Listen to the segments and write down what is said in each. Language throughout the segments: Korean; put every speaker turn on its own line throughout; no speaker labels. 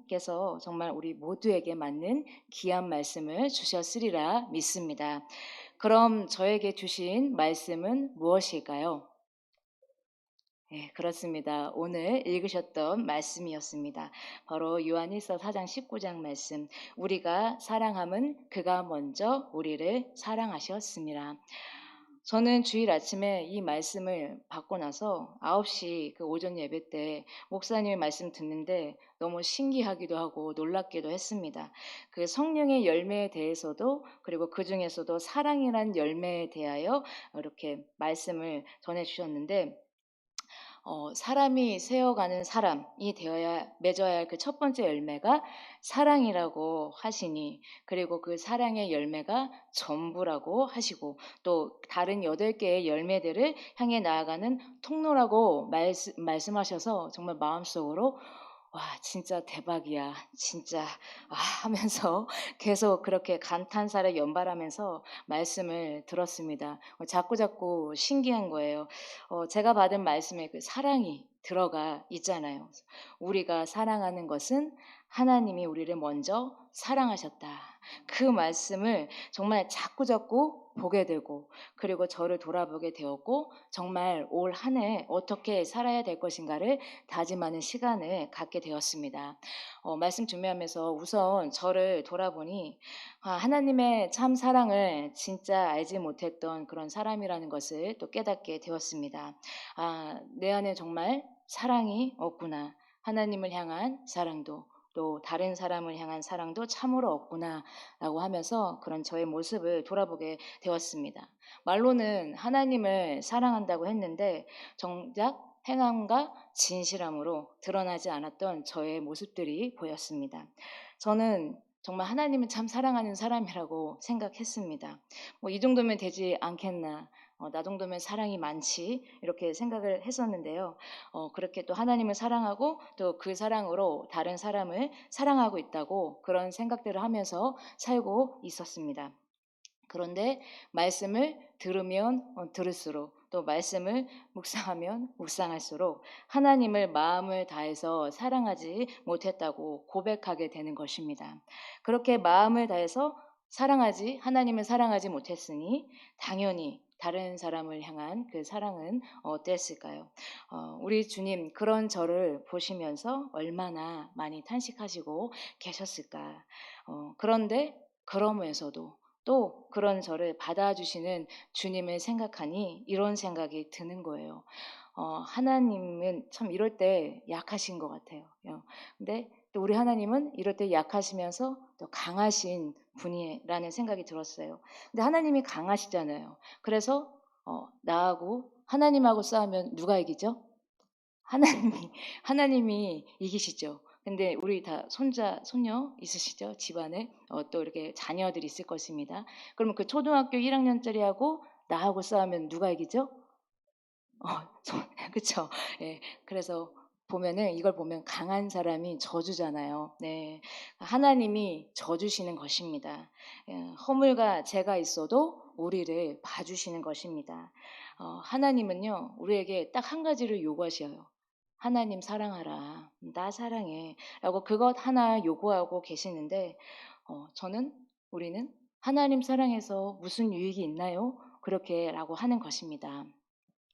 하나님께서 정말 우리 모두에게 맞는 귀한 말씀을 주셨으리라 믿습니다. 그럼 저에게 주신 말씀은 무엇일까요? 네, 그렇습니다. 오늘 읽으셨던 말씀이었습니다. 바로 요한일서 4장 19장 말씀. 우리가 사랑함은 그가 먼저 우리를 사랑하셨습니다. 저는 주일 아침에 이 말씀을 받고 나서 9시 그 오전 예배 때 목사님의 말씀 듣는데 너무 신기하기도 하고 놀랍기도 했습니다. 그 성령의 열매에 대해서도 그리고 그 중에서도 사랑이란 열매에 대하여 이렇게 말씀을 전해 주셨는데 사람이 세어가는 사람이 되어야 맺어야 할 그 첫 번째 열매가 사랑이라고 하시니 그리고 그 사랑의 열매가 전부라고 하시고 또 다른 8개의 열매들을 향해 나아가는 통로라고 말씀하셔서 정말 마음속으로 와 진짜 대박이야 진짜 하면서 계속 그렇게 감탄사를 연발하면서 말씀을 들었습니다. 자꾸자꾸 신기한 거예요. 제가 받은 말씀에 그 사랑이 들어가 있잖아요. 우리가 사랑하는 것은 하나님이 우리를 먼저 사랑하셨다. 그 말씀을 정말 자꾸자꾸 보게 되고 그리고 저를 돌아보게 되었고 정말 올 한 해 어떻게 살아야 될 것인가를 다짐하는 시간을 갖게 되었습니다. 말씀 준비하면서 우선 저를 돌아보니 하나님의 참 사랑을 진짜 알지 못했던 그런 사람이라는 것을 또 깨닫게 되었습니다. 내 안에 정말 사랑이 없구나. 하나님을 향한 사랑도 또 다른 사람을 향한 사랑도 참으로 없구나라고 하면서 그런 저의 모습을 돌아보게 되었습니다. 말로는 하나님을 사랑한다고 했는데 정작 행함과 진실함으로 드러나지 않았던 저의 모습들이 보였습니다. 저는 정말 하나님을 참 사랑하는 사람이라고 생각했습니다. 뭐 이 정도면 되지 않겠나. 나 정도면 사랑이 많지 이렇게 생각을 했었는데요. 그렇게 또 하나님을 사랑하고 또 그 사랑으로 다른 사람을 사랑하고 있다고 그런 생각들을 하면서 살고 있었습니다. 그런데 말씀을 들으면 들을수록 또 말씀을 묵상하면 묵상할수록 하나님을 마음을 다해서 사랑하지 못했다고 고백하게 되는 것입니다. 그렇게 마음을 다해서 하나님을 사랑하지 못했으니 당연히 다른 사람을 향한 그 사랑은 어땠을까요? 우리 주님 그런 저를 보시면서 얼마나 많이 탄식하시고 계셨을까? 그런데 그러면서도 또 그런 저를 받아주시는 주님을 생각하니 이런 생각이 드는 거예요. 하나님은 참 이럴 때 약하신 것 같아요. 근데 또 우리 하나님은 이럴 때 약하시면서 또 강하신 분이라는 생각이 들었어요. 근데 하나님이 강하시잖아요. 그래서 나하고 하나님하고 싸우면 누가 이기죠? 하나님이 하나님이 이기시죠. 근데 우리 다 손자, 손녀 있으시죠? 집안에 또 이렇게 자녀들이 있을 것입니다. 그러면 그 초등학교 1학년짜리하고 나하고 싸우면 누가 이기죠? 어, 그쵸? 예. 그래서 보면은 이걸 보면 강한 사람이 저주잖아요. 네. 하나님이 저주시는 것입니다. 허물과 죄가 있어도 우리를 봐주시는 것입니다. 하나님은요, 우리에게 딱 한 가지를 요구하셔요. 하나님 사랑하라. 나 사랑해. 라고 그것 하나 요구하고 계시는데, 우리는 하나님 사랑해서 무슨 유익이 있나요? 그렇게라고 하는 것입니다.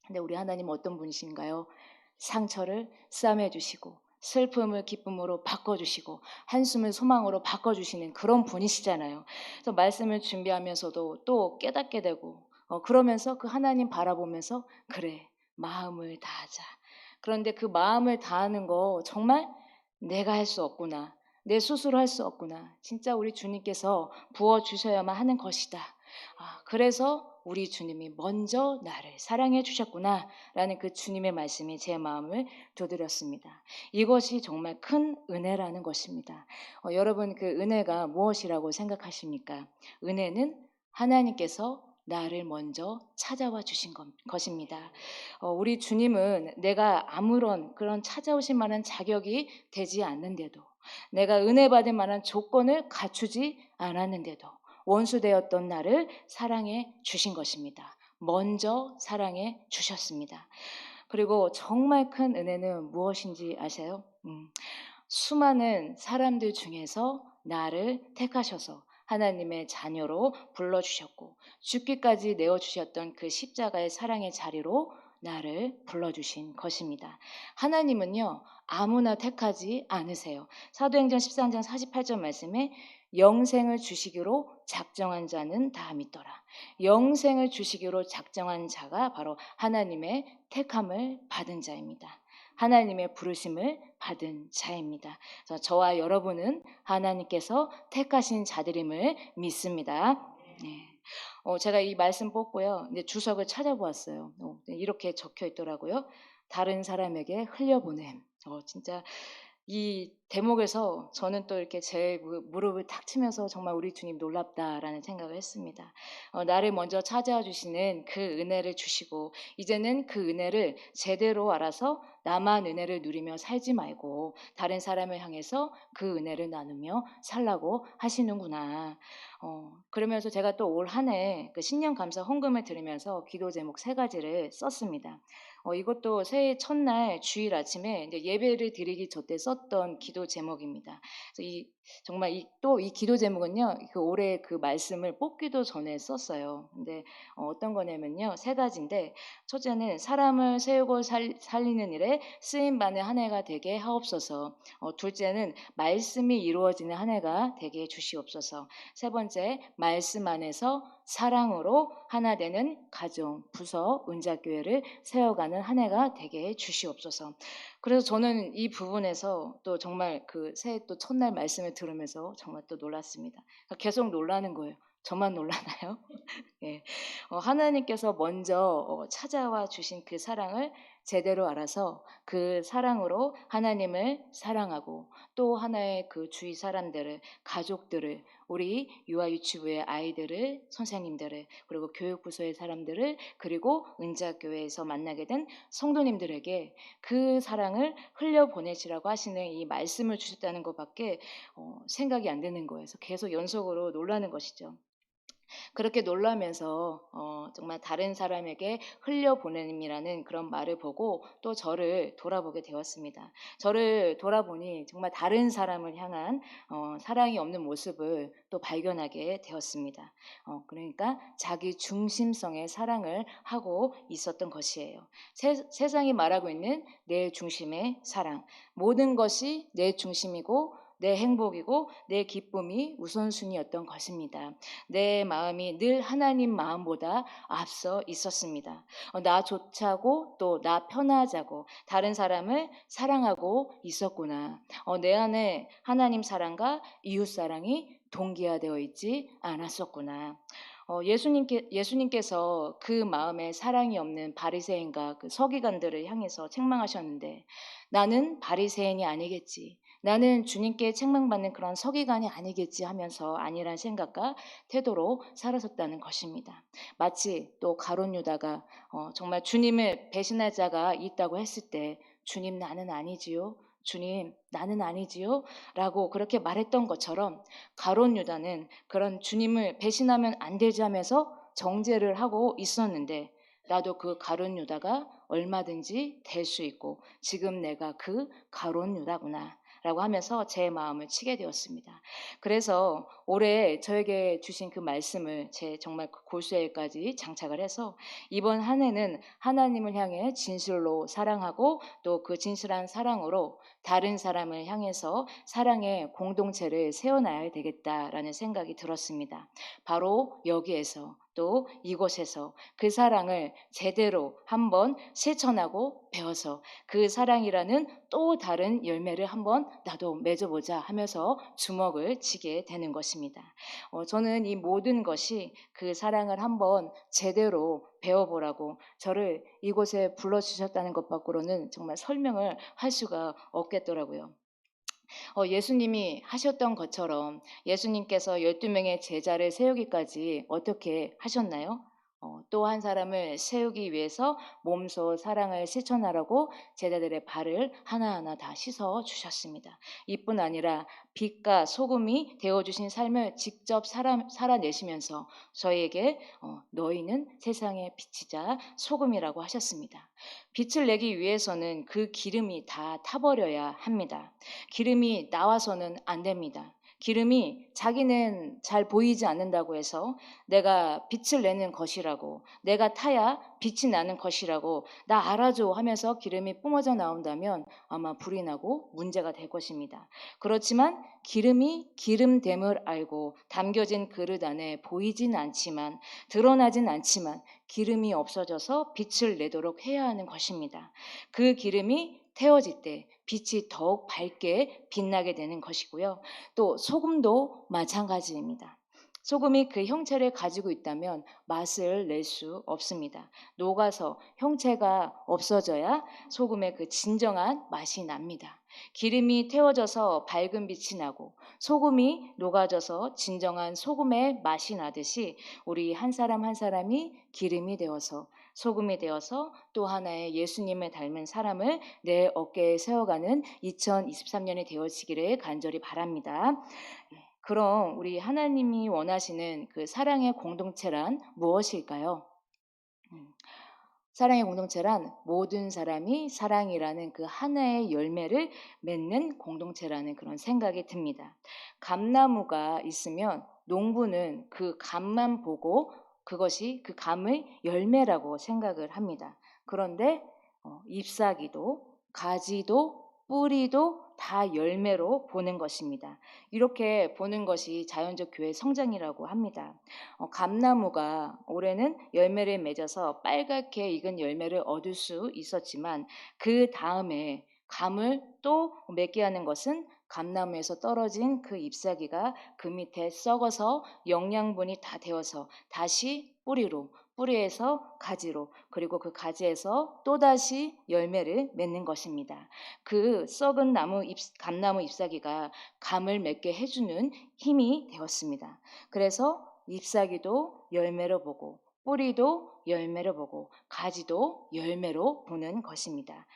근데 우리 하나님은 어떤 분이신가요? 상처를 싸매 주시고 슬픔을 기쁨으로 바꿔주시고 한숨을 소망으로 바꿔주시는 그런 분이시잖아요. 그래서 말씀을 준비하면서도 또 깨닫게 되고 그러면서 그 하나님 바라보면서 그래 마음을 다하자. 그런데 그 마음을 다하는 거 정말 내가 할 수 없구나. 내 스스로 할 수 없구나. 진짜 우리 주님께서 부어주셔야만 하는 것이다. 그래서 우리 주님이 먼저 나를 사랑해 주셨구나 라는 그 주님의 말씀이 제 마음을 두드렸습니다. 이것이 정말 큰 은혜라는 것입니다. 여러분 그 은혜가 무엇이라고 생각하십니까? 은혜는 하나님께서 나를 먼저 찾아와 주신 것입니다. 우리 주님은 내가 아무런 그런 찾아오실 만한 자격이 되지 않는데도 내가 은혜 받을 만한 조건을 갖추지 않았는데도 원수 되었던 나를 사랑해 주신 것입니다. 먼저 사랑해 주셨습니다. 그리고 정말 큰 은혜는 무엇인지 아세요? 수많은 사람들 중에서 나를 택하셔서 하나님의 자녀로 불러주셨고 죽기까지 내어주셨던 그 십자가의 사랑의 자리로 나를 불러주신 것입니다. 하나님은요, 아무나 택하지 않으세요. 사도행전 13장 48절 말씀에 영생을 주시기로 작정한 자는 다 믿더라. 영생을 주시기로 작정한 자가 바로 하나님의 택함을 받은 자입니다. 하나님의 부르심을 받은 자입니다. 그래서 저와 여러분은 하나님께서 택하신 자들임을 믿습니다. 네. 제가 이 말씀 뽑고요. 이제 주석을 찾아보았어요. 이렇게 적혀 있더라고요. 다른 사람에게 흘려보냄. 진짜 이 대목에서 저는 또 이렇게 제 무릎을 탁 치면서 정말 우리 주님 놀랍다라는 생각을 했습니다. 나를 먼저 찾아와 주시는 그 은혜를 주시고 이제는 그 은혜를 제대로 알아서 나만 은혜를 누리며 살지 말고 다른 사람을 향해서 그 은혜를 나누며 살라고 하시는구나. 그러면서 제가 또 올 한 해 그 신년 감사 헌금을 드리면서 기도 제목 3가지를 썼습니다. 이것도 새해 첫날 주일 아침에 이제 예배를 드리기 전에 썼던 기도 제목입니다. 그래서 정말 또 이 기도 제목은요, 그 올해 그 말씀을 뽑기도 전에 썼어요. 근데 어떤 거냐면요, 3가지인데, 첫째는 사람을 세우고 살리는 일에 쓰임 받는 한 해가 되게 하옵소서. 둘째는 말씀이 이루어지는 한 해가 되게 주시옵소서. 세 번째, 말씀 안에서 사랑으로 하나 되는 가정, 부서, 은자교회를 세워가는 한 해가 되게 주시옵소서. 그래서 저는 이 부분에서 또 정말 그 새해 또 첫날 말씀을 들으면서 정말 또 놀랐습니다. 계속 놀라는 거예요. 저만 놀라나요? 예. 하나님께서 먼저 찾아와 주신 그 사랑을 제대로 알아서 그 사랑으로 하나님을 사랑하고 또 하나의 그 주위 사람들을, 가족들을, 우리 유아 유치부의 아이들을, 선생님들을, 그리고 교육부서의 사람들을, 그리고 은자교회에서 만나게 된 성도님들에게 그 사랑을 흘려보내시라고 하시는 이 말씀을 주셨다는 것밖에 생각이 안 되는 거예요. 그래서 계속 연속으로 놀라는 것이죠. 그렇게 놀라면서 정말 다른 사람에게 흘려보냄이라는 그런 말을 보고 또 저를 돌아보게 되었습니다. 저를 돌아보니 정말 다른 사람을 향한 사랑이 없는 모습을 또 발견하게 되었습니다. 그러니까 자기 중심성의 사랑을 하고 있었던 것이에요. 세상이 말하고 있는 내 중심의 사랑. 모든 것이 내 중심이고 내 행복이고 내 기쁨이 우선순위였던 것입니다. 내 마음이 늘 하나님 마음보다 앞서 있었습니다. 나 좋자고 또 나 편하자고 다른 사람을 사랑하고 있었구나. 내 안에 하나님 사랑과 이웃 사랑이 동기화되어 있지 않았었구나. 예수님께서 그 마음에 사랑이 없는 바리새인과 그 서기관들을 향해서 책망하셨는데 나는 바리새인이 아니겠지. 나는 주님께 책망받는 그런 서기관이 아니겠지 하면서 아니란 생각과 태도로 살아섰다는 것입니다. 마치 또 가룟 유다가 정말 주님을 배신할 자가 있다고 했을 때 주님 나는 아니지요. 주님 나는 아니지요. 라고 그렇게 말했던 것처럼 가룟 유다는 그런 주님을 배신하면 안 되지 하면서 정죄를 하고 있었는데 나도 그 가룟 유다가 얼마든지 될 수 있고 지금 내가 그 가룟 유다구나 라고 하면서 제 마음을 치게 되었습니다. 그래서 올해 저에게 주신 그 말씀을 제 정말 그 골수에까지 장착을 해서 이번 한 해는 하나님을 향해 진실로 사랑하고 또 그 진실한 사랑으로 다른 사람을 향해서 사랑의 공동체를 세워놔야 되겠다라는 생각이 들었습니다. 바로 여기에서 또 이곳에서 그 사랑을 제대로 한번 실천하고 배워서 그 사랑이라는 또 다른 열매를 한번 나도 맺어보자 하면서 주먹을 쥐게 되는 것입니다. 저는 이 모든 것이 그 사랑을 한번 제대로 배워보라고 저를 이곳에 불러주셨다는 것 밖으로는 정말 설명을 할 수가 없겠더라고요. 예수님이 하셨던 것처럼 예수님께서 12명의 제자를 세우기까지 어떻게 하셨나요? 또 한 사람을 세우기 위해서 몸소 사랑을 실천하라고 제자들의 발을 하나하나 다 씻어 주셨습니다. 이뿐 아니라 빛과 소금이 되어주신 삶을 직접 살아내시면서 저희에게 너희는 세상의 빛이자 소금이라고 하셨습니다. 빛을 내기 위해서는 그 기름이 다 타버려야 합니다. 기름이 나와서는 안 됩니다. 기름이 자기는 잘 보이지 않는다고 해서 내가 빛을 내는 것이라고, 내가 타야 빛이 나는 것이라고 나 알아줘 하면서 기름이 뿜어져 나온다면 아마 불이 나고 문제가 될 것입니다. 그렇지만 기름이 기름됨을 알고 담겨진 그릇 안에 보이진 않지만, 드러나진 않지만 기름이 없어져서 빛을 내도록 해야 하는 것입니다. 그 기름이 태워질 때 빛이 더욱 밝게 빛나게 되는 것이고요. 또 소금도 마찬가지입니다. 소금이 그 형체를 가지고 있다면 맛을 낼 수 없습니다. 녹아서 형체가 없어져야 소금의 그 진정한 맛이 납니다. 기름이 태워져서 밝은 빛이 나고 소금이 녹아져서 진정한 소금의 맛이 나듯이 우리 한 사람 한 사람이 기름이 되어서 소금이 되어서 또 하나의 예수님을 닮은 사람을 내 어깨에 세워가는 2023년이 되어지기를 간절히 바랍니다. 그럼 우리 하나님이 원하시는 그 사랑의 공동체란 무엇일까요? 음, 사랑의 공동체란 모든 사람이 사랑이라는 그 하나의 열매를 맺는 공동체라는 그런 생각이 듭니다. 감나무가 있으면 농부는 그 감만 보고 그것이 그 감의 열매라고 생각을 합니다. 그런데 잎사귀도 가지도 뿌리도 다 열매로 보는 것입니다. 이렇게 보는 것이 자연적 교회 성장이라고 합니다. 감나무가 올해는 열매를 맺어서 빨갛게 익은 열매를 얻을 수 있었지만 그 다음에 감을 또 맺게 하는 것은 감나무에서 떨어진 그 잎사귀가 그 밑에 썩어서 영양분이 다 되어서 다시 뿌리에서 가지로, 그리고 그 가지에서 또다시 열매를 맺는 것입니다. 그 썩은 감나무 잎사귀가 감을 맺게 해주는 힘이 되었습니다. 그래서 잎사귀도 열매로 보고 뿌리도 열매로 보고 가지도 열매로 보는 것입니다.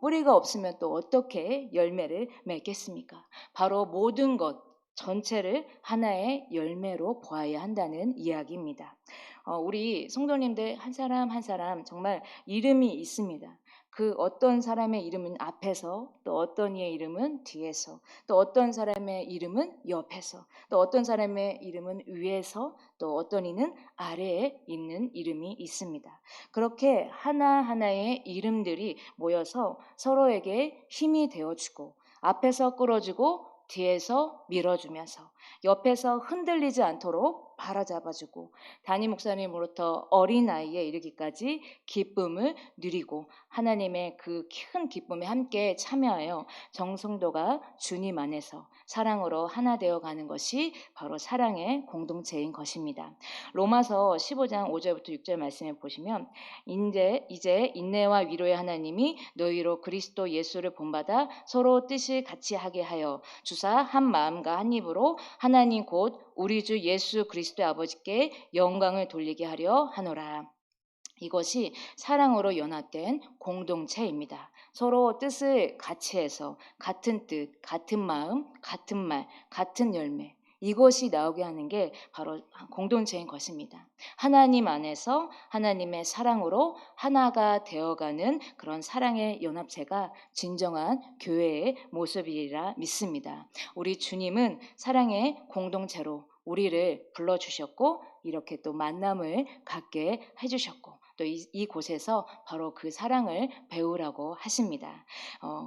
뿌리가 없으면 또 어떻게 열매를 맺겠습니까? 바로 모든 것 전체를 하나의 열매로 보아야 한다는 이야기입니다. 우리 성도님들 한 사람 한 사람 정말 이름이 있습니다. 그 어떤 사람의 이름은 앞에서, 또 어떤 이의 이름은 뒤에서, 또 어떤 사람의 이름은 옆에서, 또 어떤 사람의 이름은 위에서, 또 어떤 이는 아래에 있는 이름이 있습니다. 그렇게 하나하나의 이름들이 모여서 서로에게 힘이 되어주고 앞에서 끌어주고 뒤에서 밀어주면서 옆에서 흔들리지 않도록 바로잡아주고 담임 목사님으로부터 어린아이에 이르기까지 기쁨을 누리고 하나님의 그 큰 기쁨에 함께 참여하여 정성도가 주님 안에서 사랑으로 하나 되어가는 것이 바로 사랑의 공동체인 것입니다. 로마서 15장 5절부터 6절 말씀에 보시면 이제 인내와 위로의 하나님이 너희로 그리스도 예수를 본받아 서로 뜻을 같이 하게 하여 주사 한 마음과 한 입으로 하나님 곧 우리 주 예수 그리스도의 아버지께 영광을 돌리게 하려 하노라. 이것이 사랑으로 연합된 공동체입니다. 서로 뜻을 같이 해서 같은 뜻, 같은 마음, 같은 말, 같은 열매, 이것이 나오게 하는 게 바로 공동체인 것입니다. 하나님 안에서 하나님의 사랑으로 하나가 되어가는 그런 사랑의 연합체가 진정한 교회의 모습이라 믿습니다. 우리 주님은 사랑의 공동체로 우리를 불러주셨고 이렇게 또 만남을 갖게 해주셨고 또 이곳에서 바로 그 사랑을 배우라고 하십니다.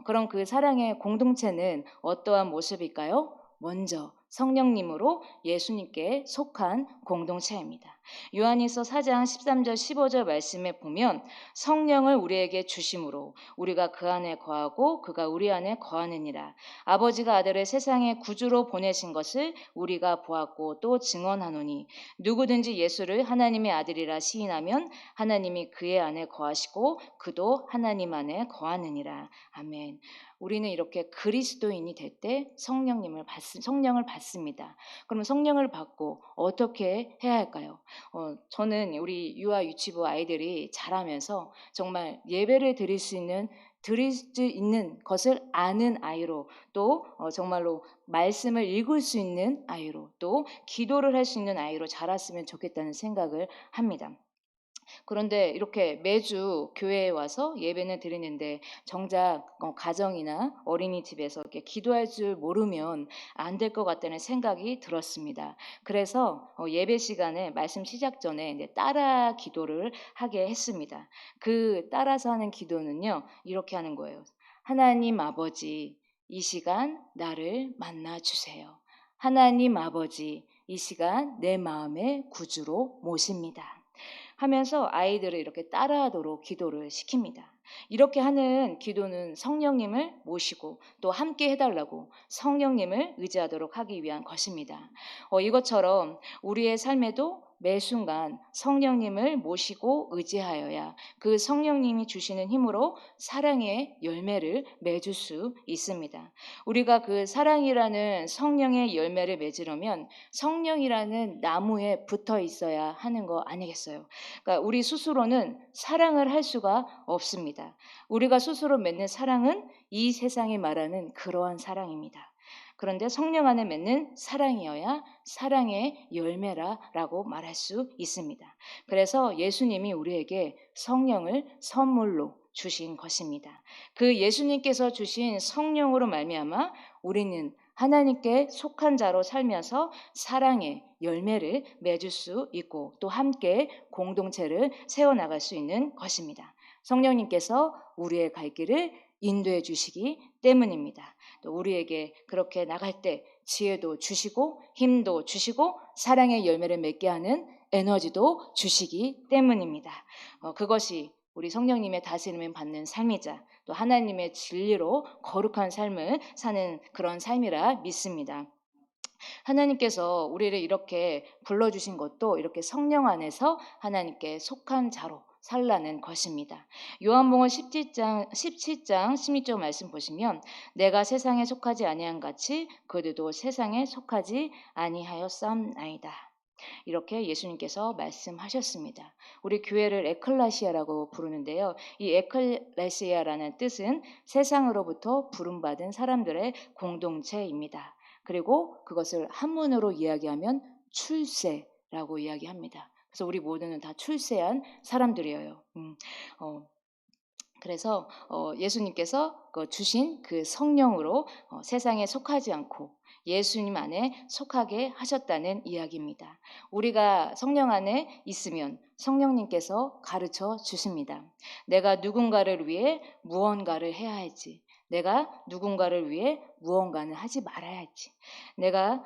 그럼 그 사랑의 공동체는 어떠한 모습일까요? 먼저 성령님으로 예수님께 속한 공동체입니다. 요한일서 4장 13절 15절 말씀에 보면 성령을 우리에게 주심으로 우리가 그 안에 거하고 그가 우리 안에 거하느니라. 아버지가 아들을 세상에 구주로 보내신 것을 우리가 보았고 또 증언하노니 누구든지 예수를 하나님의 아들이라 시인하면 하나님이 그의 안에 거하시고 그도 하나님 안에 거하느니라. 아멘. 우리는 이렇게 그리스도인이 될 때 성령을 받습니다. 그러면 성령을 받고 어떻게 해야 할까요? 저는 우리 유아 유치부 아이들이 자라면서 정말 예배를 드릴 수 있는 것을 아는 아이로, 또 정말로 말씀을 읽을 수 있는 아이로, 또 기도를 할 수 있는 아이로 자랐으면 좋겠다는 생각을 합니다. 그런데 이렇게 매주 교회에 와서 예배는 드리는데 정작 가정이나 어린이집에서 이렇게 기도할 줄 모르면 안 될 것 같다는 생각이 들었습니다. 그래서 예배 시간에 말씀 시작 전에 이제 따라 기도를 하게 했습니다. 그 따라서 하는 기도는요, 이렇게 하는 거예요. 하나님 아버지, 이 시간 나를 만나 주세요. 하나님 아버지, 이 시간 내 마음의 구주로 모십니다. 하면서 아이들을 이렇게 따라하도록 기도를 시킵니다. 이렇게 하는 기도는 성령님을 모시고 또 함께 해달라고 성령님을 의지하도록 하기 위한 것입니다. 이것처럼 우리의 삶에도 매 순간 성령님을 모시고 의지하여야 그 성령님이 주시는 힘으로 사랑의 열매를 맺을 수 있습니다. 우리가 그 사랑이라는 성령의 열매를 맺으려면 성령이라는 나무에 붙어 있어야 하는 거 아니겠어요? 그러니까 우리 스스로는 사랑을 할 수가 없습니다. 우리가 스스로 맺는 사랑은 이 세상이 말하는 그러한 사랑입니다. 그런데 성령 안에 맺는 사랑이어야 사랑의 열매라라고 말할 수 있습니다. 그래서 예수님이 우리에게 성령을 선물로 주신 것입니다. 그 예수님께서 주신 성령으로 말미암아 우리는 하나님께 속한 자로 살면서 사랑의 열매를 맺을 수 있고 또 함께 공동체를 세워나갈 수 있는 것입니다. 성령님께서 우리의 갈 길을 인도해 주시기 때문입니다. 또 우리에게 그렇게 나갈 때 지혜도 주시고 힘도 주시고 사랑의 열매를 맺게 하는 에너지도 주시기 때문입니다. 그것이 우리 성령님의 다스림을 받는 삶이자 또 하나님의 진리로 거룩한 삶을 사는 그런 삶이라 믿습니다. 하나님께서 우리를 이렇게 불러주신 것도 이렇게 성령 안에서 하나님께 속한 자로 살라는 것입니다. 요한복음 17장 16절 말씀 보시면 내가 세상에 속하지 아니한 같이 그들도 세상에 속하지 아니하였사옵나이다. 이렇게 예수님께서 말씀하셨습니다. 우리 교회를 에클레시아라고 부르는데요. 이 에클레시아라는 뜻은 세상으로부터 부름받은 사람들의 공동체입니다. 그리고 그것을 한문으로 이야기하면 출세라고 이야기합니다. 그래서 우리 모두는 다 출세한 사람들이에요. 그래서 예수님께서 주신 그 성령으로 세상에 속하지 않고 예수님 안에 속하게 하셨다는 이야기입니다. 우리가 성령 안에 있으면 성령님께서 가르쳐 주십니다. 내가 누군가를 위해 무언가를 해야 할지, 내가 누군가를 위해 무언가는 하지 말아야 할지, 내가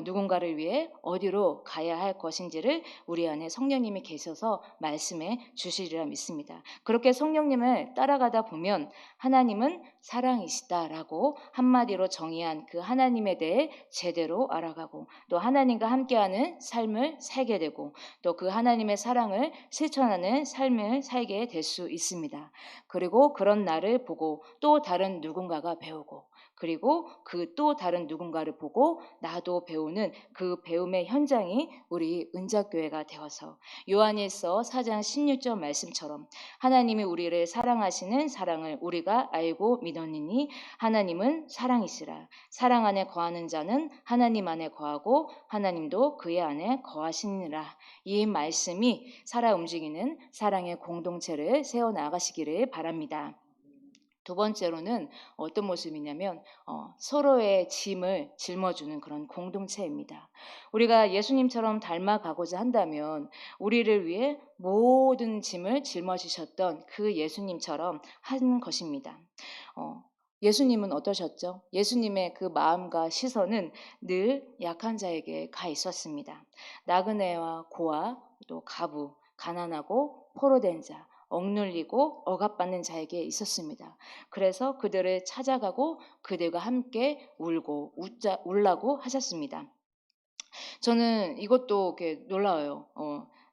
누군가를 위해 어디로 가야 할 것인지를 우리 안에 성령님이 계셔서 말씀해 주시리라 믿습니다. 그렇게 성령님을 따라가다 보면 하나님은 사랑이시다라고 한마디로 정의한 그 하나님에 대해 제대로 알아가고 또 하나님과 함께하는 삶을 살게 되고 또 그 하나님의 사랑을 실천하는 삶을 살게 될 수 있습니다. 그리고 그런 나를 보고 또 다른 누군가가 배우고 그리고 그 또 다른 누군가를 보고 나도 배우는 그 배움의 현장이 우리 은작교회가 되어서 요한일서 4장 16절 말씀처럼 하나님이 우리를 사랑하시는 사랑을 우리가 알고 믿었느니 하나님은 사랑이시라. 사랑 안에 거하는 자는 하나님 안에 거하고 하나님도 그의 안에 거하시니라. 이 말씀이 살아 움직이는 사랑의 공동체를 세워나가시기를 바랍니다. 두 번째로는 어떤 모습이냐면 서로의 짐을 짊어주는 그런 공동체입니다. 우리가 예수님처럼 닮아가고자 한다면 우리를 위해 모든 짐을 짊어지셨던 그 예수님처럼 하는 것입니다. 예수님은 어떠셨죠? 예수님의 그 마음과 시선은 늘 약한 자에게 가 있었습니다. 나그네와 고아, 또 가부, 가난하고 포로된 자, 억눌리고 억압받는 자에게 있었습니다. 그래서 그들을 찾아가고 그들과 함께 울라고 하셨습니다. 저는 이것도 이렇게 놀라워요.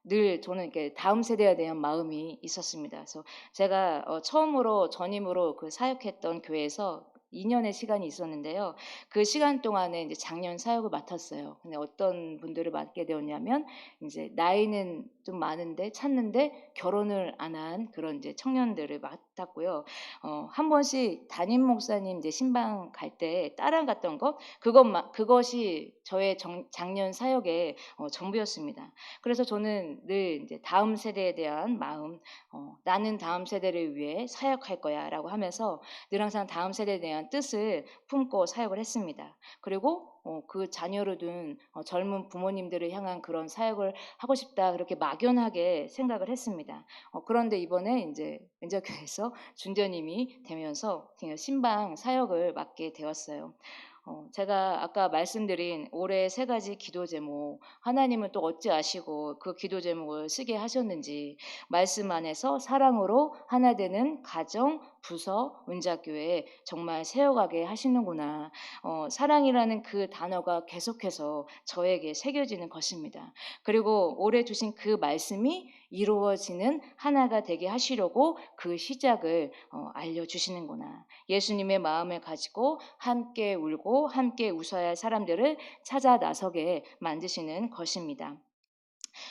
늘 저는 이렇게 다음 세대에 대한 마음이 있었습니다. 그래서 제가 처음으로 전임으로 그 사역했던 교회에서 2년의 시간이 있었는데요. 그 시간 동안에 이제 작년 사역을 맡았어요. 근데 어떤 분들을 맡게 되었냐면 이제 나이는 좀 많은데 찾는데 결혼을 안 한 그런 이제 청년들을 맡았고요. 한 번씩 담임 목사님 이제 신방 갈 때 따라갔던 그것이 저의 작년 사역의 전부였습니다. 그래서 저는 늘 이제 다음 세대에 대한 마음, 나는 다음 세대를 위해 사역할 거야라고 하면서 늘 항상 다음 세대에 대한 뜻을 품고 사역을 했습니다. 그리고 그 자녀를 둔 젊은 부모님들을 향한 그런 사역을 하고 싶다 그렇게 막연하게 생각을 했습니다. 그런데 이번에 이제 은자교회에서 중재님이 되면서 그냥 신방 사역을 맡게 되었어요. 제가 아까 말씀드린 올해 3가지 기도 제목, 하나님은 또 어찌 아시고 그 기도 제목을 쓰게 하셨는지 말씀 안에서 사랑으로 하나 되는 가정, 부서, 은자교회 정말 세워가게 하시는구나. 사랑이라는 그 단어가 계속해서 저에게 새겨지는 것입니다. 그리고 올해 주신 그 말씀이 이루어지는 하나가 되게 하시려고 그 시작을 알려주시는구나. 예수님의 마음을 가지고 함께 울고 함께 웃어야 할 사람들을 찾아 나서게 만드시는 것입니다.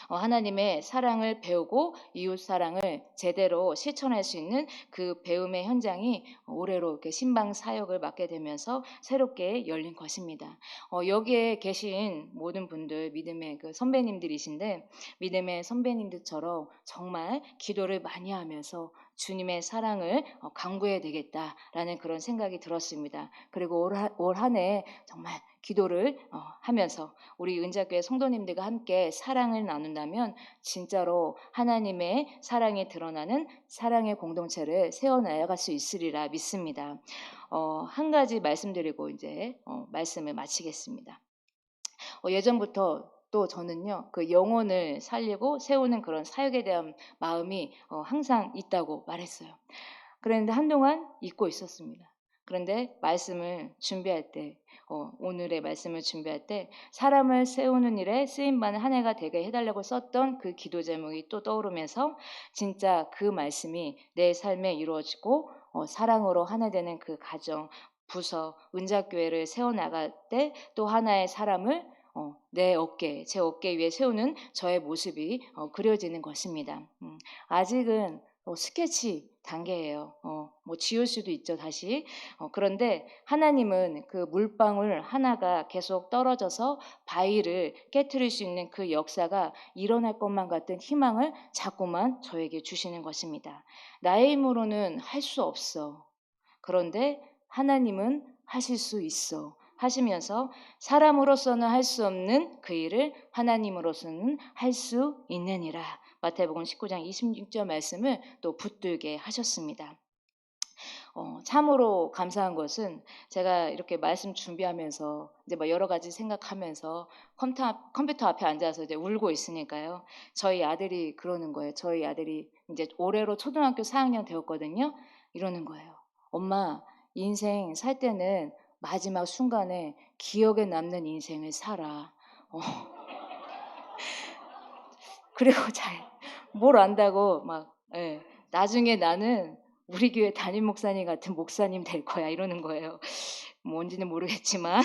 하나님의 사랑을 배우고 이웃 사랑을 제대로 실천할 수 있는 그 배움의 현장이 올해로 이렇게 신방 사역을 맡게 되면서 새롭게 열린 것입니다. 여기에 계신 모든 분들 믿음의 그 선배님들이신데 믿음의 선배님들처럼 정말 기도를 많이 하면서 주님의 사랑을 강구해야 되겠다라는 그런 생각이 들었습니다. 그리고 올 한 해 정말 기도를 하면서 우리 은자교회 성도님들과 함께 사랑을 나눈다면 진짜로 하나님의 사랑이 드러나는 사랑의 공동체를 세워나갈 수 있으리라 믿습니다. 한 가지 말씀드리고 이제 말씀을 마치겠습니다. 예전부터 또 저는요, 그 영혼을 살리고 세우는 그런 사역에 대한 마음이 항상 있다고 말했어요. 그런데 한동안 잊고 있었습니다. 그런데 말씀을 준비할 때, 오늘의 말씀을 준비할 때 사람을 세우는 일에 쓰임받는 한 해가 되게 해달라고 썼던 그 기도 제목이 또 떠오르면서 진짜 그 말씀이 내 삶에 이루어지고 사랑으로 하나 되는 그 가정, 부서, 은자교회를 세워나갈 때 또 하나의 사람을 제 어깨 위에 세우는 저의 모습이 그려지는 것입니다. 아직은 스케치 단계예요. 뭐 지울 수도 있죠, 다시. 그런데 하나님은 그 물방울 하나가 계속 떨어져서 바위를 깨트릴 수 있는 그 역사가 일어날 것만 같은 희망을 자꾸만 저에게 주시는 것입니다. 나의 힘으로는 할 수 없어. 그런데 하나님은 하실 수 있어. 하시면서 사람으로서는 할 수 없는 그 일을 하나님으로서는 할 수 있느니라. 마태복음 19장 26절 말씀을 또 붙들게 하셨습니다. 참으로 감사한 것은 제가 이렇게 말씀 준비하면서 이제 뭐 여러 가지 생각하면서 컴퓨터 앞에 앉아서 이제 울고 있으니까요. 저희 아들이 그러는 거예요. 저희 아들이 이제 올해로 초등학교 4학년 되었거든요. 이러는 거예요. 엄마, 인생 살 때는 마지막 순간에 기억에 남는 인생을 살아. 그리고 뭘 안다고 막, 예, 나중에 나는 우리 교회 담임 목사님 같은 목사님 될 거야 이러는 거예요. 뭔지는 모르겠지만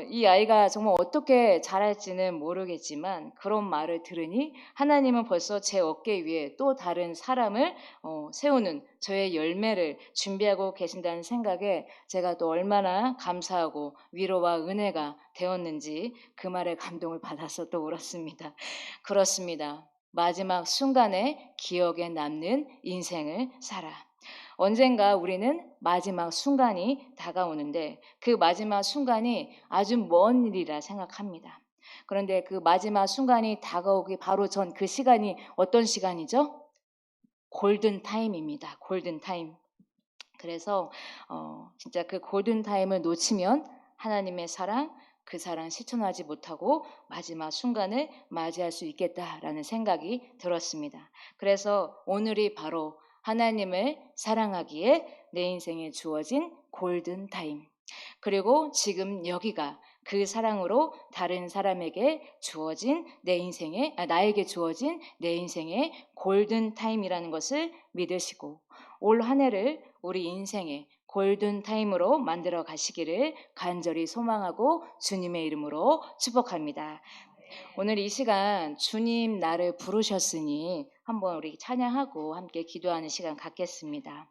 이 아이가 정말 어떻게 자랄지는 모르겠지만 그런 말을 들으니 하나님은 벌써 제 어깨 위에 또 다른 사람을 세우는 저의 열매를 준비하고 계신다는 생각에 제가 또 얼마나 감사하고 위로와 은혜가 되었는지 그 말에 감동을 받아서 또 울었습니다. 그렇습니다. 마지막 순간에 기억에 남는 인생을 살아. 언젠가 우리는 마지막 순간이 다가오는데 그 마지막 순간이 아주 먼 일이라 생각합니다. 그런데 그 마지막 순간이 다가오기 바로 전 그 시간이 어떤 시간이죠? 골든 타임입니다. 골든 타임. 그래서 진짜 그 골든 타임을 놓치면 하나님의 사랑, 그 사랑 실천하지 못하고 마지막 순간을 맞이할 수 있겠다라는 생각이 들었습니다. 그래서 오늘이 바로 하나님을 사랑하기에 내 인생에 주어진 골든 타임. 그리고 지금 여기가 그 사랑으로 다른 사람에게 주어진 나에게 주어진 내 인생의 골든 타임이라는 것을 믿으시고 올 한 해를 우리 인생의 골든 타임으로 만들어 가시기를 간절히 소망하고 주님의 이름으로 축복합니다. 오늘 이 시간 주님 나를 부르셨으니 한번 우리 찬양하고 함께 기도하는 시간 갖겠습니다.